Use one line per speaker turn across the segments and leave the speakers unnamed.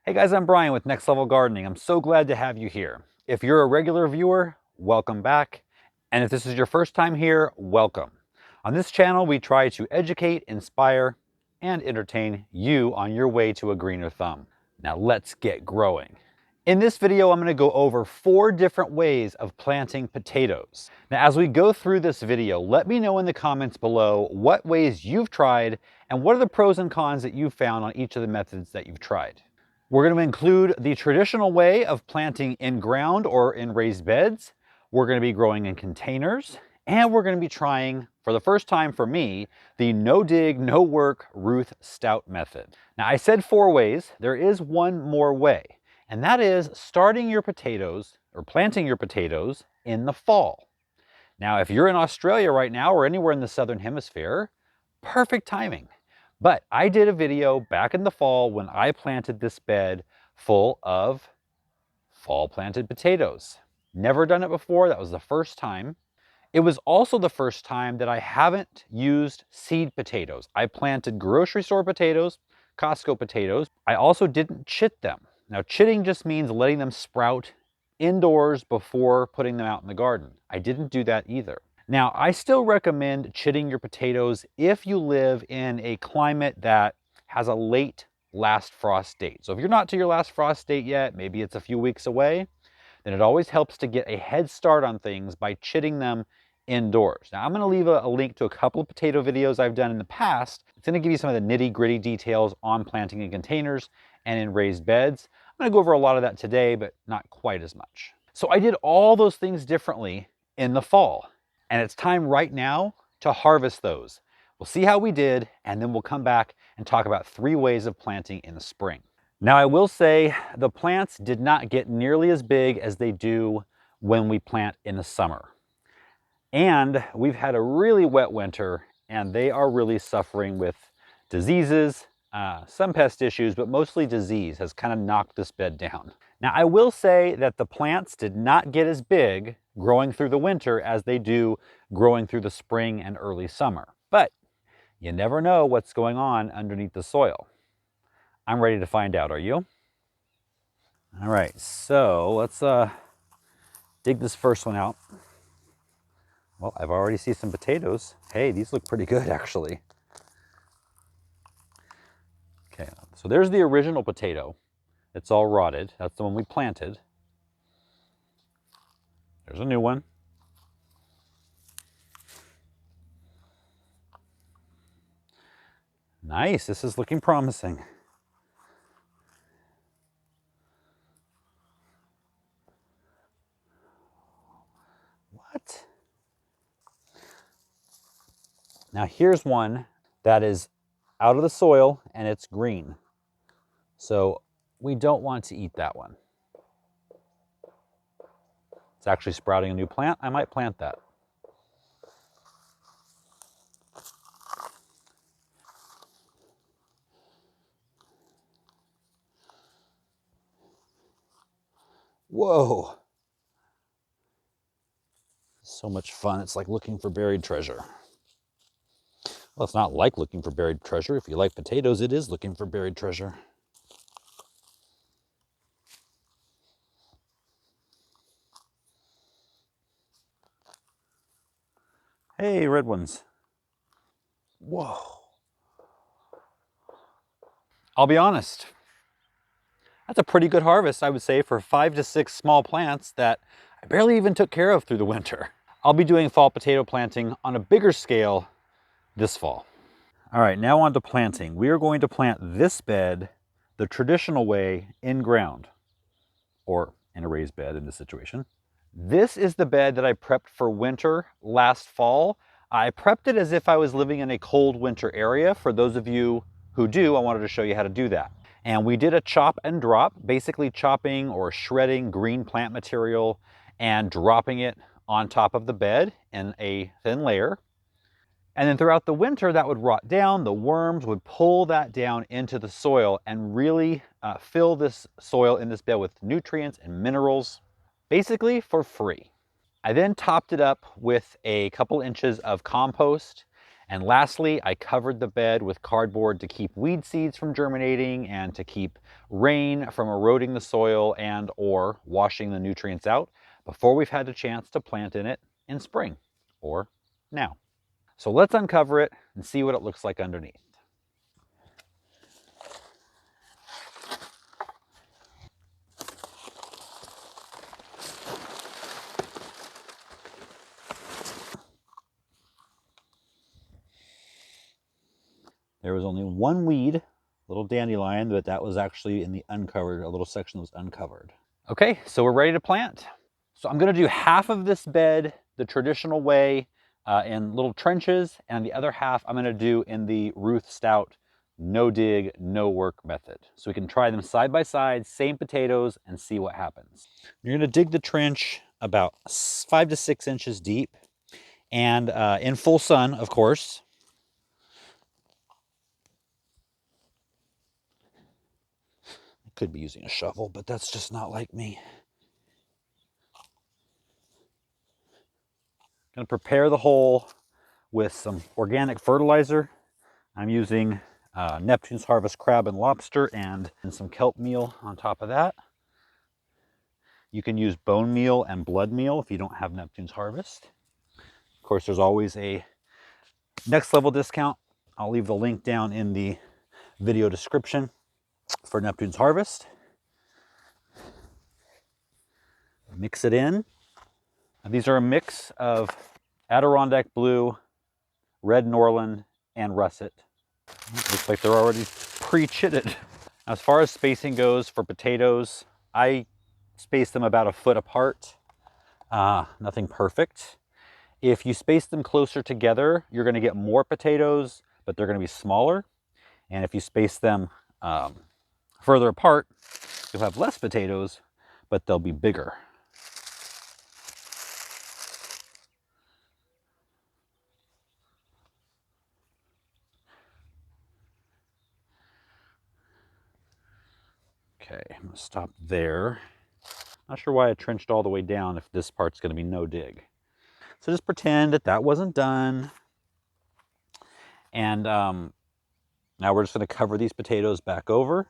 Hey guys, I'm Brian with Next Level Gardening. I'm so glad to have you here. If you're a regular viewer, welcome back. And if this is your first time here, welcome. On this channel, we try to educate, inspire, and entertain you on your way to a greener thumb. Now let's get growing. In this video, I'm going to go over 4 different ways of planting potatoes. Now, as we go through this video, let me know in the comments below what ways you've tried and what are the pros and cons that you've found on each of the methods that you've tried. We're going to include the traditional way of planting in ground or in raised beds. We're going to be growing in containers, and we're going to be trying, for the first time for me, the no dig, no work Ruth stout method. Now, I said 4 ways. There is one more way, and that is starting your potatoes or planting your potatoes in the fall. Now, if you're in Australia right now or anywhere in the Southern Hemisphere, perfect timing. But I did a video back in the fall when I planted this bed full of fall planted potatoes. Never done it before. That was the first time. It was also the first time that I haven't used seed potatoes. I planted grocery store potatoes, Costco potatoes. I also didn't chit them. Now, chitting just means letting them sprout indoors before putting them out in the garden. I didn't do that either. Now, I still recommend chitting your potatoes if you live in a climate that has a late last frost date. So if you're not to your last frost date yet, maybe it's a few weeks away, then it always helps to get a head start on things by chitting them indoors. Now, I'm going to leave a link to a couple of potato videos I've done in the past. It's going to give you some of the nitty-gritty details on planting in containers and in raised beds. I'm going to go over a lot of that today, but not quite as much. So I did all those things differently in the fall. And it's time right now to harvest those. We'll see how we did, and then we'll come back and talk about 3 ways of planting in the spring. Now, I will say the plants did not get nearly as big as they do when we plant in the summer. And we've had a really wet winter, and they are really suffering with diseases, some pest issues, but mostly disease has kind of knocked this bed down. Now, I will say that the plants did not get as big growing through the winter as they do growing through the spring and early summer. But you never know what's going on underneath the soil. I'm ready to find out, are you? All right, so let's dig this first one out. Well, I've already seen some potatoes. Hey, these look pretty good, actually. Okay, so there's the original potato. It's all rotted. That's the one we planted. There's a new one. Nice, this is looking promising. What? Now here's one that is out of the soil and it's green. So we don't want to eat that one. It's actually sprouting a new plant. I might plant that. Whoa. So much fun. It's like looking for buried treasure. Well, it's not like looking for buried treasure. If you like potatoes, it is looking for buried treasure. Hey, red ones. Whoa. I'll be honest. That's a pretty good harvest, I would say, for 5 to 6 small plants that I barely even took care of through the winter. I'll be doing fall potato planting on a bigger scale this fall. All right, now on to planting. We are going to plant this bed the traditional way in ground, or in a raised bed in this situation. This is the bed that I prepped for winter last fall. I prepped it as if I was living in a cold winter area. For those of you who do, I wanted to show you how to do that. And we did a chop and drop, basically chopping or shredding green plant material and dropping it on top of the bed in a thin layer. And then throughout the winter, that would rot down. The worms would pull that down into the soil and really fill this soil in this bed with nutrients and minerals, basically for free. I then topped it up with a couple inches of compost, And lastly, I covered the bed with cardboard to keep weed seeds from germinating and to keep rain from eroding the soil and or washing the nutrients out before we've had a chance to plant in it in spring or now. So let's uncover it and see what it looks like underneath. There was only one weed, little dandelion, but that was actually in the uncovered, a little section that was uncovered. Okay, so we're ready to plant. So I'm gonna do half of this bed the traditional way in little trenches, and the other half I'm gonna do in the Ruth Stout no dig, no work method. So we can try them side by side, same potatoes, and see what happens. You're gonna dig the trench about 5 to 6 inches deep, and in full sun, of course. I could be using a shovel, but that's just not like me. Gonna prepare the hole with some organic fertilizer. I'm using Neptune's Harvest crab and lobster and some kelp meal on top of that. You can use bone meal and blood meal if you don't have Neptune's Harvest. Of course, there's always a next level discount. I'll leave the link down in the video description for Neptune's Harvest. Mix it in. These are a mix of Adirondack Blue, Red Norland, and Russet. Looks like they're already pre-chitted. As far as spacing goes for potatoes, I space them about a foot apart. Nothing perfect. If you space them closer together, you're going to get more potatoes, but they're going to be smaller. And if you space them further apart, you'll have less potatoes, but they'll be bigger. Okay, I'm going to stop there. Not sure why I trenched all the way down if this part's going to be no dig. So just pretend that that wasn't done. And now we're just going to cover these potatoes back over.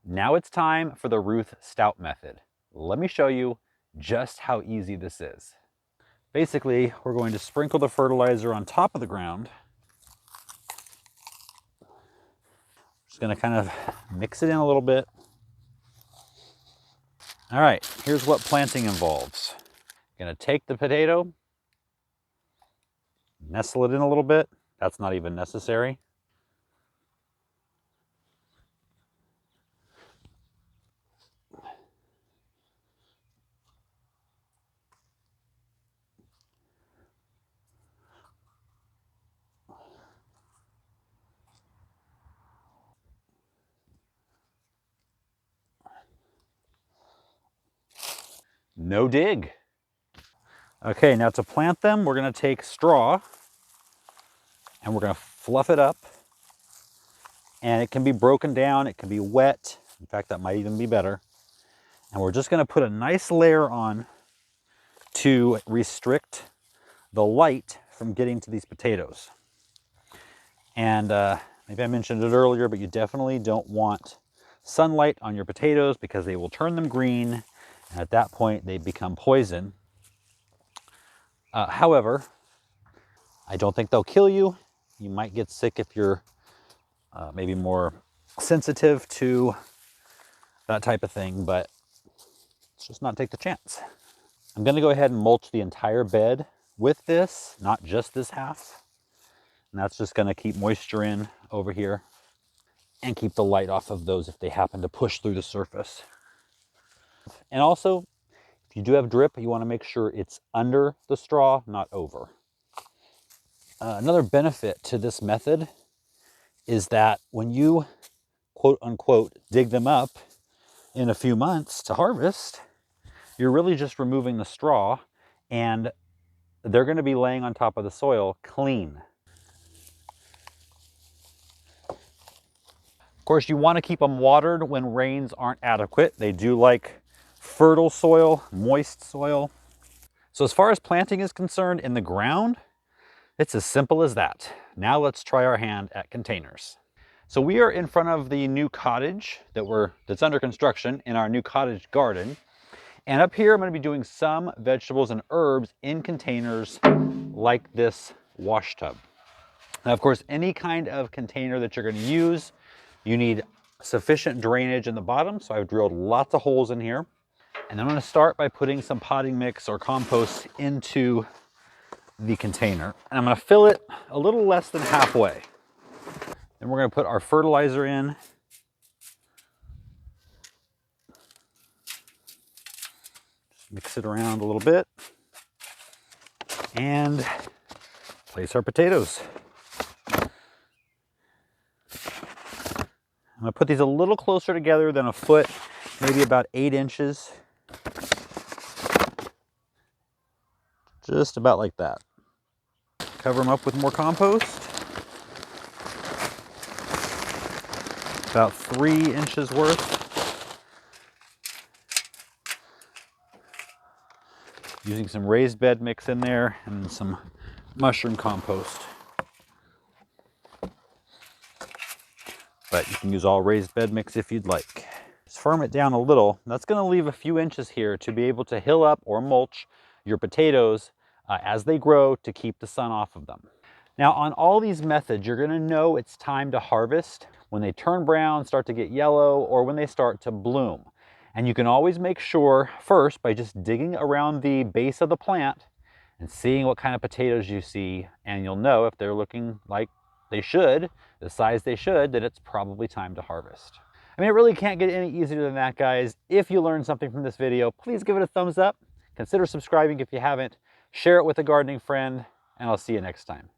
Now it's time for the Ruth Stout method. Let me show you just how easy this is. Basically, we're going to sprinkle the fertilizer on top of the ground. Just going to kind of mix it in a little bit. All right, here's what planting involves. Going to take the potato, nestle it in a little bit. That's not even necessary. No dig. Okay, now to plant them, we're going to take straw and we're going to fluff it up. And it can be broken down, it can be wet. In fact, that might even be better. And we're just going to put a nice layer on to restrict the light from getting to these potatoes. And maybe I mentioned it earlier, but you definitely don't want sunlight on your potatoes because they will turn them green. And at that point, they become poison. However, I don't think they'll kill you. You might get sick if you're maybe more sensitive to that type of thing, but let's just not take the chance. I'm going to go ahead and mulch the entire bed with this, not just this half. And that's just going to keep moisture in over here and keep the light off of those if they happen to push through the surface. And also, if If you do have drip, you want to make sure it's under the straw, not over. Another benefit to this method is that when you quote unquote dig them up in a few months to harvest, you're really just removing the straw and they're going to be laying on top of the soil clean. Of course, you want to keep them watered when rains aren't adequate. They do like fertile soil, moist soil. So as far as planting is concerned in the ground, it's as simple as that. Now let's try our hand at containers. So we are in front of the new cottage that's under construction in our new cottage garden. And up here, I'm going to be doing some vegetables and herbs in containers like this wash tub. Now, of course, any kind of container that you're going to use, you need sufficient drainage in the bottom. So I've drilled lots of holes in here. And I'm going to start by putting some potting mix or compost into the container. And I'm going to fill it a little less than halfway. Then we're going to put our fertilizer in. Just mix it around a little bit. And place our potatoes. I'm going to put these a little closer together than a foot, maybe about 8 inches. Just about like that. Cover them up with more compost. About 3 inches worth. Using some raised bed mix in there and some mushroom compost. But you can use all raised bed mix if you'd like. Just firm it down a little. That's going to leave a few inches here to be able to hill up or mulch your potatoes as they grow to keep the sun off of them. Now on all these methods, you're going to know it's time to harvest when they turn brown, start to get yellow, or when they start to bloom. And you can always make sure first by just digging around the base of the plant and seeing what kind of potatoes you see, and you'll know if they're looking like they should, the size they should, that it's probably time to harvest. I mean, it really can't get any easier than that, guys. If you learned something from this video, please give it a thumbs up. Consider subscribing if you haven't. Share it with a gardening friend, and I'll see you next time.